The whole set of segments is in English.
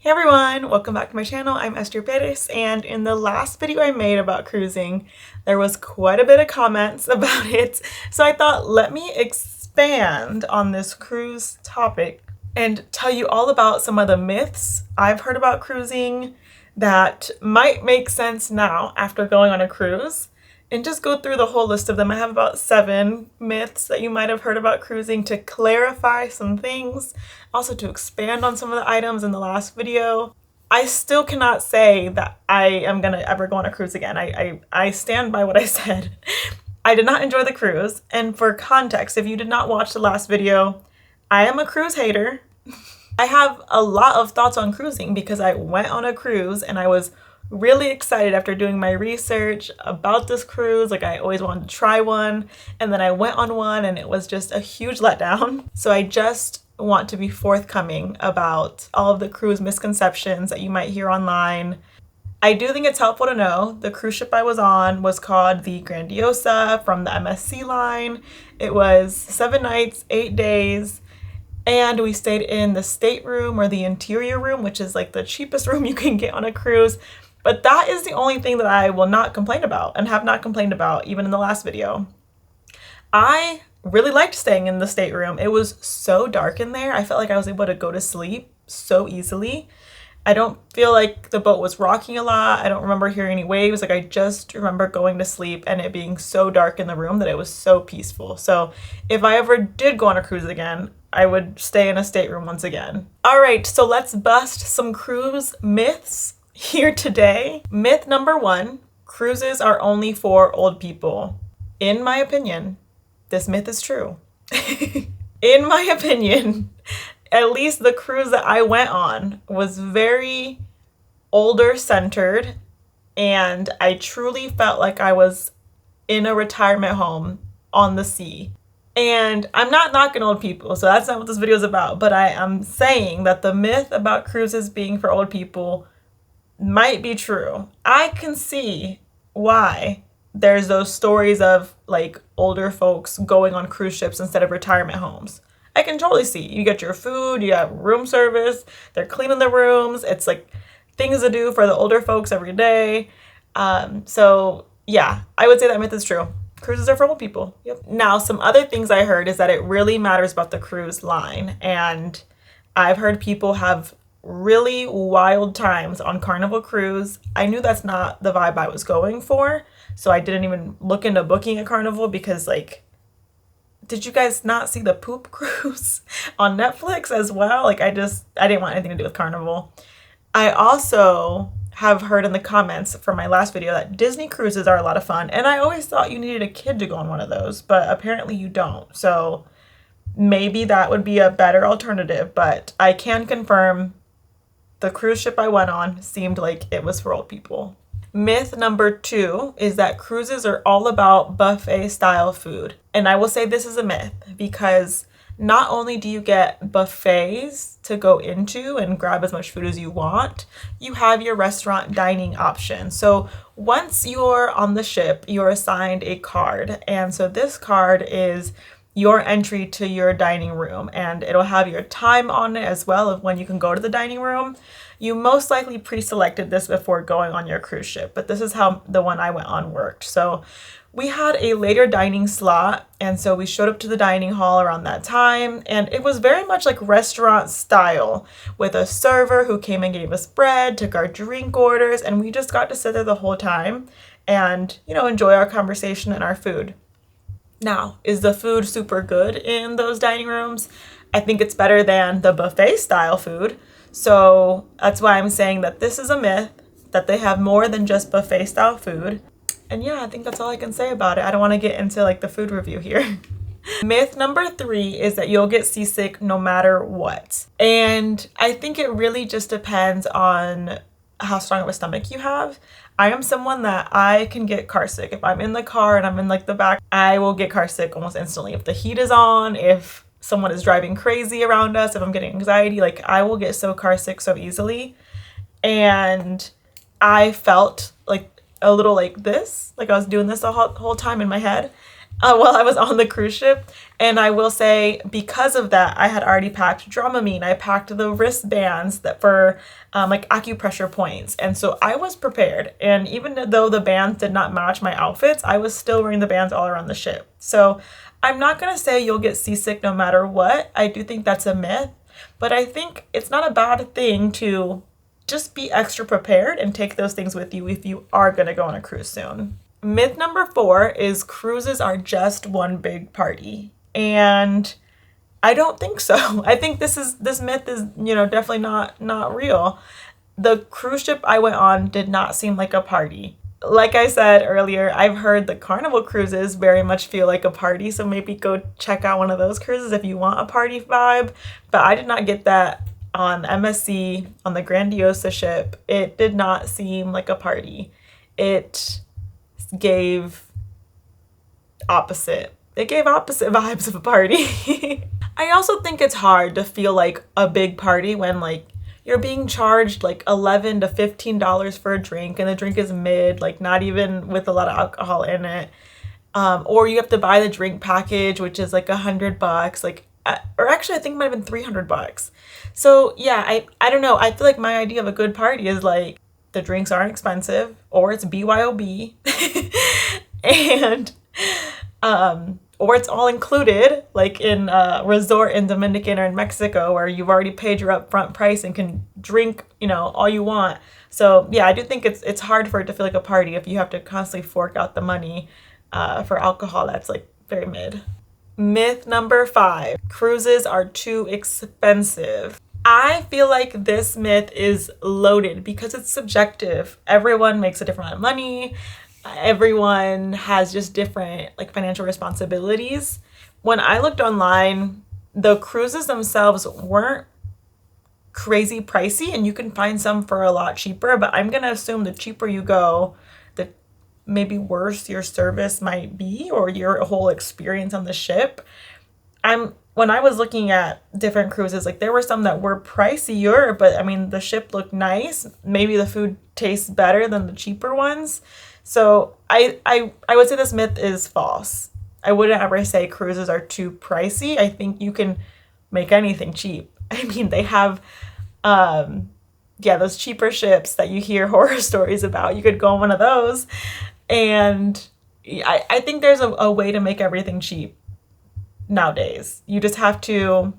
Hey everyone, welcome back to my channel. I'm Esther Perez, and in the last video I made about cruising, there was quite a bit of comments about it. So I thought, let me expand on this cruise topic and tell you all about some of the myths I've heard about cruising that might make sense now after going on a cruise, and just go through the whole list of them. I have about 7 myths that you might have heard about cruising to clarify some things, also to expand on some of the items in the last video. I still cannot say that I am gonna ever go on a cruise again. I stand by what I said. I did not enjoy the cruise, and for context, if you did not watch the last video, I am a cruise hater. I have a lot of thoughts on cruising because I went on a cruise and I was really excited after doing my research about this cruise. Like, I always wanted to try one, and then I went on one and it was just a huge letdown. So I just want to be forthcoming about all of the cruise misconceptions that you might hear online. I do think it's helpful to know the cruise ship I was on was called the Grandiosa from the MSC line. It was 7 nights, 8 days. And we stayed in the stateroom or the interior room, which is like the cheapest room you can get on a cruise. But that is the only thing that I will not complain about and have not complained about even in the last video. I really liked staying in the stateroom. It was so dark in there. I felt like I was able to go to sleep so easily. I don't feel like the boat was rocking a lot. I don't remember hearing any waves. Like, I just remember going to sleep and it being so dark in the room that it was so peaceful. So if I ever did go on a cruise again, I would stay in a stateroom once again. All right, so let's bust some cruise myths here today. Myth number 1, cruises are only for old people. In my opinion, this myth is true. In my opinion, at least the cruise that I went on was very older centered, and I truly felt like I was in a retirement home on the sea. And I'm not knocking old people, so that's not what this video is about, but I am saying that the myth about cruises being for old people might be true. I can see why there's those stories of like older folks going on cruise ships instead of retirement homes. I can totally see. You get your food, you have room service, they're cleaning the rooms. It's like things to do for the older folks every day. So yeah, I would say that myth is true. Cruises are for old people. Yep. Now, some other things I heard is that it really matters about the cruise line. And I've heard people have really wild times on Carnival Cruise. I knew that's not the vibe I was going for, so I didn't even look into booking a Carnival because, like, did you guys not see the poop cruise on Netflix as well? Like, I didn't want anything to do with Carnival. I also have heard in the comments from my last video that Disney cruises are a lot of fun, and I always thought you needed a kid to go on one of those, but apparently you don't. So maybe that would be a better alternative, but I can confirm the cruise ship I went on seemed like it was for old people. Myth number 2 is that cruises are all about buffet style food. And I will say this is a myth because not only do you get buffets to go into and grab as much food as you want, you have your restaurant dining option. So once you're on the ship, you're assigned a card. And so this card is your entry to your dining room, and it'll have your time on it as well of when you can go to the dining room. You most likely pre-selected this before going on your cruise ship, but this is how the one I went on worked. So we had a later dining slot, and so we showed up to the dining hall around that time, and it was very much like restaurant style with a server who came and gave us bread, took our drink orders, and we just got to sit there the whole time and, enjoy our conversation and our food. Now, is the food super good in those dining rooms? I think it's better than the buffet style food. So that's why I'm saying that this is a myth, that they have more than just buffet style food. And yeah, I think that's all I can say about it. I don't want to get into like the food review here. Myth number 3 is that you'll get seasick no matter what. And I think it really just depends on how strong of a stomach you have. I am someone that I can get car sick. If I'm in the car and I'm in like the back, I will get car sick almost instantly. If the heat is on, if someone is driving crazy around us, if I'm getting anxiety, like I will get so car sick so easily. And I felt like a little like this, like I was doing this the whole time in my head. while I was on the cruise ship. And I will say, because of that, I had already packed Dramamine. I packed the wristbands that for like acupressure points. And so I was prepared. And even though the bands did not match my outfits, I was still wearing the bands all around the ship. So I'm not going to say you'll get seasick no matter what. I do think that's a myth. But I think it's not a bad thing to just be extra prepared and take those things with you if you are going to go on a cruise soon. Myth number 4 is cruises are just one big party. And I don't think so. I think this myth is, definitely not real. The cruise ship I went on did not seem like a party. Like I said earlier, I've heard the Carnival cruises very much feel like a party, so maybe go check out one of those cruises if you want a party vibe. But I did not get that on MSC, on the Grandiosa ship. It did not seem like a party. It gave opposite. It gave opposite vibes of a party. I also think it's hard to feel like a big party when like you're being charged like $11 to $15 for a drink and the drink is mid, like not even with a lot of alcohol in it. Or you have to buy the drink package, which is like $100, like, or actually I think it might have been $300. So yeah, I don't know. I feel like my idea of a good party is like the drinks aren't expensive or it's BYOB and or it's all included, like in a resort in Dominican or in Mexico where you've already paid your upfront price and can drink, all you want. So yeah, I do think it's hard for it to feel like a party if you have to constantly fork out the money for alcohol that's like very mid. Myth number 5, cruises are too expensive. I feel like this myth is loaded because it's subjective. Everyone makes a different amount of money. Everyone has just different like financial responsibilities. When I looked online, the cruises themselves weren't crazy pricey and you can find some for a lot cheaper, but I'm gonna assume the cheaper you go, the maybe worse your service might be or your whole experience on the ship. When I was looking at different cruises, like there were some that were pricier, but I mean the ship looked nice. Maybe the food tastes better than the cheaper ones. So I would say this myth is false. I wouldn't ever say cruises are too pricey. I think you can make anything cheap. I mean, they have, those cheaper ships that you hear horror stories about. You could go on one of those. And I think there's a way to make everything cheap nowadays. You just have to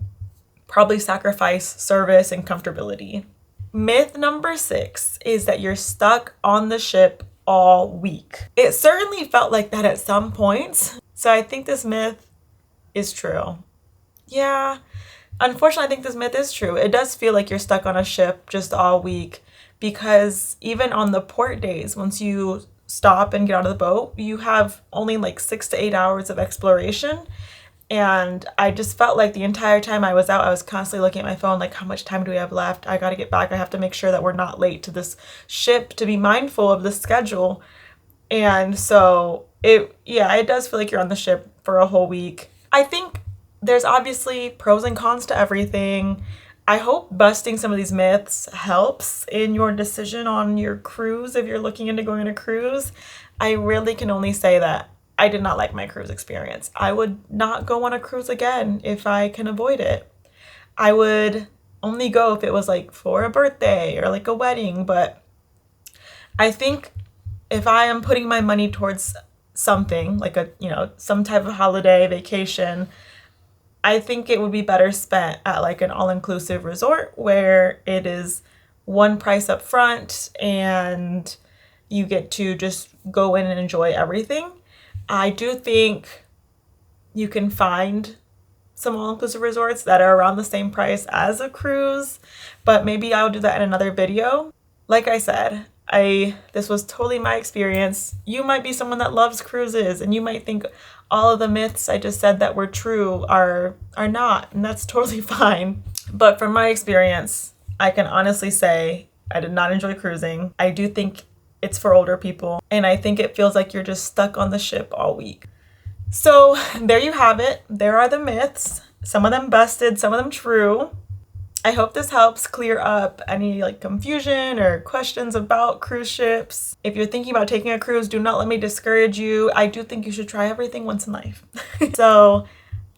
probably sacrifice service and comfortability. Myth number 6 is that you're stuck on the ship all week. It certainly felt like that at some points. So I think this myth is true. Yeah, unfortunately, I think this myth is true. It does feel like you're stuck on a ship just all week because even on the port days, once you stop and get out of the boat, you have only like 6 to 8 hours of exploration. And I just felt like the entire time I was out, I was constantly looking at my phone, like, how much time do we have left? I got to get back. I have to make sure that we're not late to this ship, to be mindful of the schedule. And so it does feel like you're on the ship for a whole week. I think there's obviously pros and cons to everything. I hope busting some of these myths helps in your decision on your cruise if you're looking into going on a cruise. I really can only say that I did not like my cruise experience. I would not go on a cruise again if I can avoid it. I would only go if it was like for a birthday or like a wedding, but I think if I am putting my money towards something like some type of holiday vacation, I think it would be better spent at like an all-inclusive resort where it is one price up front and you get to just go in and enjoy everything. I do think you can find some all-inclusive resorts that are around the same price as a cruise, but maybe I'll do that in another video. Like I said, this was totally my experience. You might be someone that loves cruises and you might think all of the myths I just said that were true are not, and that's totally fine. But from my experience, I can honestly say I did not enjoy cruising. I do think it's for older people, and I think it feels like you're just stuck on the ship all week. So there you have it. There are the myths. Some of them busted, some of them true. I hope this helps clear up any like confusion or questions about cruise ships. If you're thinking about taking a cruise, do not let me discourage you. I do think you should try everything once in life. So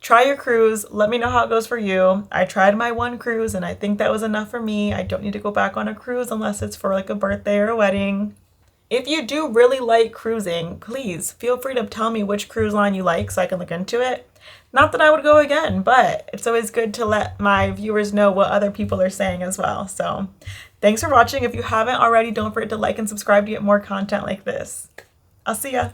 try your cruise. Let me know how it goes for you. I tried my one cruise and I think that was enough for me. I don't need to go back on a cruise unless it's for like a birthday or a wedding. If you do really like cruising, please feel free to tell me which cruise line you like so I can look into it. Not that I would go again, but it's always good to let my viewers know what other people are saying as well. So thanks for watching. If you haven't already, don't forget to like and subscribe to get more content like this. I'll see ya.